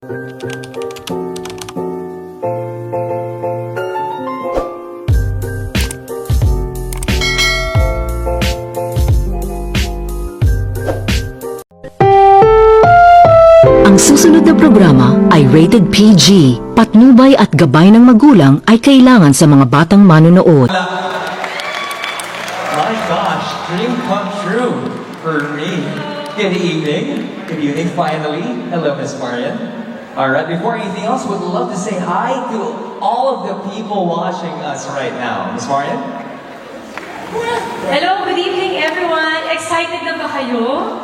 Ang susunod na programa ay rated PG. Patnubay at gabay ng magulang ay kailangan sa mga batang manonood. My gosh, dream come true for me. Good evening. Good evening, finally. Hello, Miss Marian. Alright, before anything else, would love to say hi to all of the people watching us right now. Miss Marian? Hello, good evening everyone. Excited na ba kayo?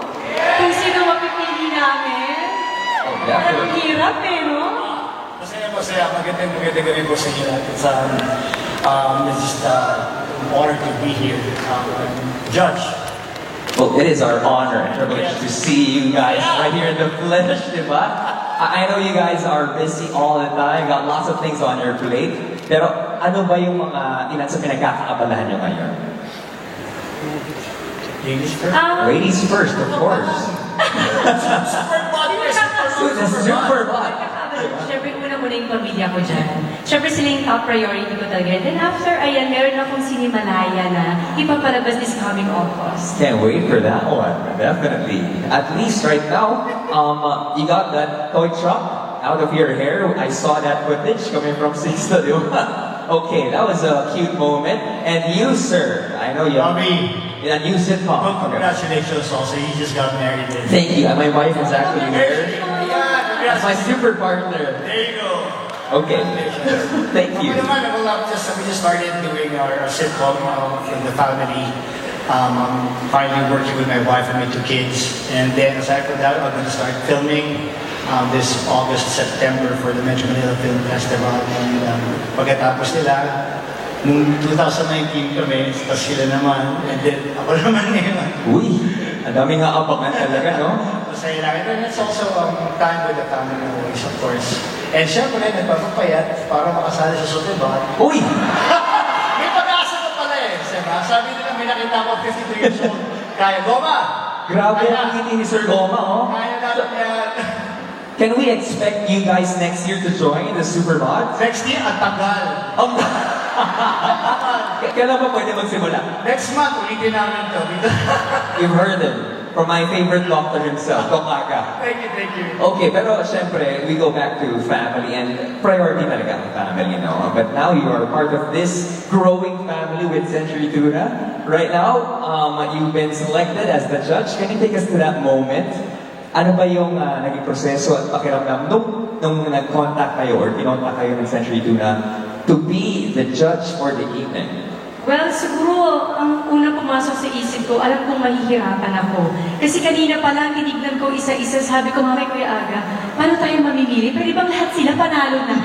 Kung sino mapipili namin? Oh, Parang definitely. hirap eh, no? Masaya. Magandang gabi po sa inyo natin sa it's just honor to be here. Judge. Well, it is our honor and privilege to see you guys right here in the flesh, diba? I know you guys are busy all the time, got lots of things on your plate. Pero ano ba yung mga ilan sa pinagkakaabalahan nyo ngayon? Ladies first. Ladies first, of course. The super bot. Siyempre, una-muna yung pamilya ko dyan. Siyempre, sila yung top priority ko talaga. And then after, ayan, meron akong sinimalaya na ipapalabas this coming August. Can't wait for that one, definitely. At least right now, you got that toy truck out of your hair. I saw that footage coming from Sixto, di ba? Okay, that was a cute moment. And you, sir, I know you have Bobby. a new sitcom. Okay. Congratulations also. You just got married. Thank you. And my wife is actually here. That's my super partner. There you go. Okay. Thank you. We just started doing our sitcom in the family. I'm finally working with my wife and my 2 kids. And then aside from that, I'm going to start filming this August, September for the Metro Manila Film Festival. And pagkatapos nila, nung 2019 kami, tapos sila naman, and then ako naman ngayon. Uy, ang dami nga abangan talaga, no? Masaya lang. And then it's also time with the family always, of course. And syempre, nagpapapayat para makasali sa Superbot. Uy! May pag-asa ka pala eh. Diba? Sabi nila, may nakita ko 53 years old. Kaya, Goma! Grabe Kaya. ang ngiti ni Sir Goma, oh. Kaya natin yan. Can we expect you guys next year to join the Superbot? Next year, ang tagal. Kailan ba pwede magsimula? Next month, ulitin namin to. You've heard him from my favorite doctor himself, Doc Aga. Thank you. Okay, pero syempre, we go back to family and priority talaga ang family, no? But now you are part of this growing family with Century Tuna. Right now, you've been selected as the judge. Can you take us to that moment? Ano ba yung naging proseso at pakiramdam nung nag-contact kayo or kinontact kayo ng Century Tuna to be the judge for the evening? Well, siguro, ang unang pumasok sa isip ko, alam kong mahihirapan ako. Kasi kanina pa lang, tinignan ko isa-isa, sabi ko, Mama, Kuya Aga, paano tayo mamimili? Pero ibang lahat sila panalo na.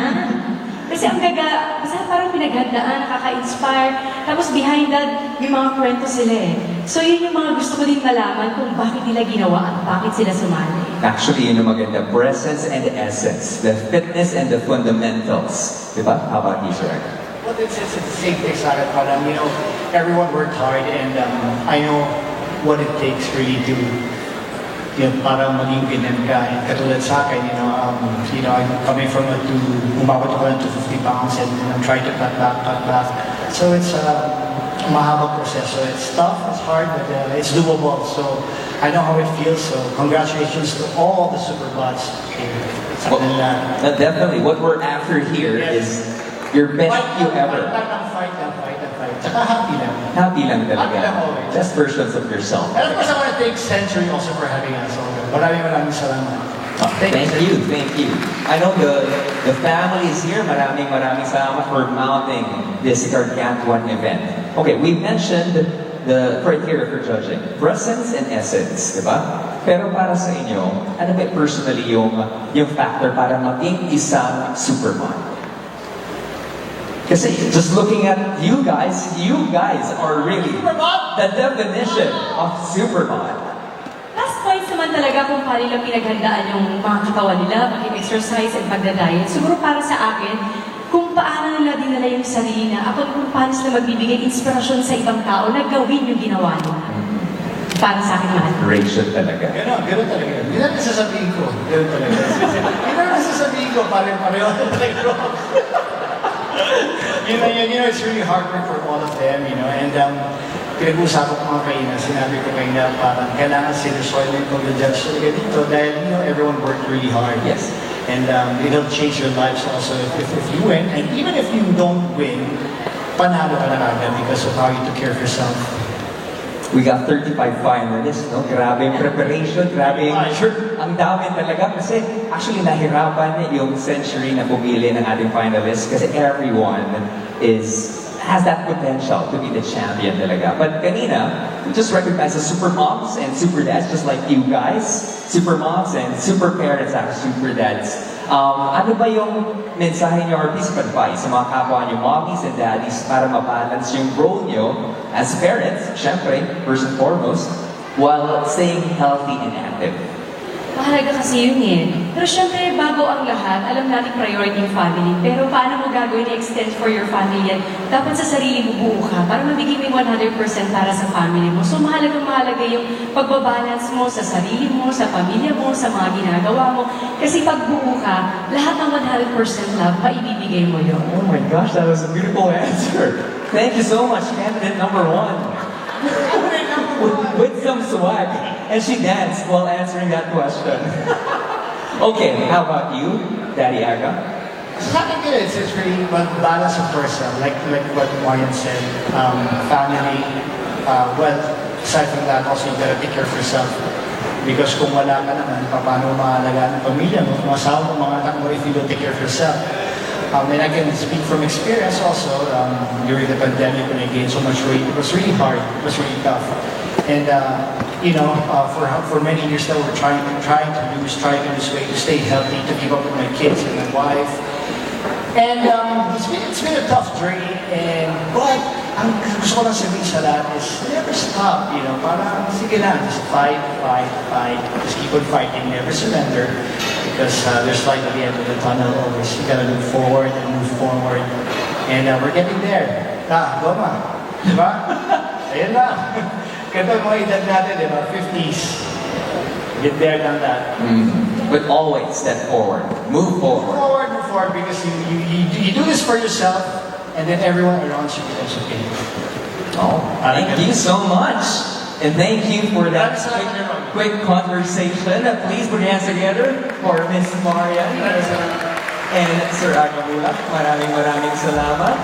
Kasi ang basta parang pinaghandaan, nakaka-inspire. Tapos behind that, may mga kwento sila eh. So yun yung mga gusto ko din malaman kung bakit nila ginawa at bakit sila sumali. Actually, yun yung maganda. Presence and essence. The fitness and the fundamentals. Diba? How about you, sir? Well, it's the same thing sa akin. Parang, everyone worked hard and I know what it takes really to para maging ganyan ka. And katulad sa akin, I'm coming from umabot ako ng 250 pounds and I'm trying to cut back. So it's mahaba proseso. It's tough, it's hard, but it's doable. So I know how it feels. So congratulations to all the Superbots here. Well, definitely. What we're after here is your best you ever. Fight. Tsaka happy lang. Happy lang talaga. Happy lang always. Best versions of yourself. And of course, I want to thank Century also for having us. So, maraming salamat. Thank you. I know the family is here. Maraming salamat for mounting this gargantuan event. Okay, we mentioned the criteria for judging. Presence and essence, di ba? Pero para sa inyo, ano ba personally yung factor para maging isang Superbot? Kasi just looking at you guys are really the definition of Superbot. Last points naman talaga kung paano nila pinaghandaan yung mga katawan nila, mag-exercise at pagdadiet. Siguro para sa akin, kung paano nila dinala yung sarili na, kung paano sila magbibigay inspirasyon sa ibang tao na gawin yung ginawa nila. para sa akin mahal. Rachel talaga. Ganun talaga. Yun ang nasasabihin ko. Ganun talaga. Yun ang nasasabihin ko. Pareho talaga. It's really hard work for all of them, and pinag-uusapan ko mga kaina, sinabi ko kaina, parang kailangan sinusoil ko the judge talaga dito dahil, everyone worked really hard. Yes. And it'll change your lives also if you win. And even if you don't win, panalo ka na agad because of how you took care of yourself. We got 35 finalists, no? Grabe yung preparation, grabe yung... Ang dami talaga kasi actually nahirapan yung Century na pumili ng ating finalists kasi everyone has that potential to be the champion talaga. But kanina, we just recognize the super moms and super dads just like you guys. Super moms and super parents are super dads. Ano ba yung mensahe niyo or piece of advice sa mga kapwa niyo, mommies and daddies, para mabalance yung role niyo as parents, syempre, first and foremost, while staying healthy and active? Mahalaga kasi yun eh. Pero syempre, bago ang lahat, alam natin priority yung family. Pero paano mo gagawin i-extend for your family yan? Dapat sa sarili mo buo ka para mabigay mo 100% para sa family mo. So mahalaga yung pagbabalance mo sa sarili mo, sa pamilya mo, sa mga ginagawa mo. Kasi pag buo ka, lahat ng 100% love, maibibigay mo yun. Oh my gosh, that was a beautiful answer. Thank you so much, candidate number 1. with some swag. And she danced while answering that question. Okay, how about you, Daddy Aga? Sa akin din, it's really balance of course, like what Marian said, family, well, aside from that, also you gotta take care of yourself. Because kung wala ka naman, paano maalagaan ang pamilya mo, kung asawa mo, mga anak mo, if you don't take care of yourself. And I can speak from experience also, during the pandemic when I gained so much weight, it was really hard, it was really tough. And, for many years now, we're trying to lose weight, to stay healthy, to keep up with my kids and my wife. And it's been a tough journey, but ang gusto ko lang sabihin sa lahat is never stop, parang sige lang, just fight, just keep on fighting, never surrender, because there's light at the end of the tunnel always. You gotta look forward and move forward, and we're getting there. Goma, diba? Ayun na. Ganito yung mga edad natin, diba? 50s. Get there, done that. But always step forward, move forward. Move forward, because you do this for yourself, and then everyone around you becomes okay. Oh, thank you so much. And thank you for that quick conversation. Please put your hands together for Miss Marian and Sir Aga Mulak. Maraming salamat.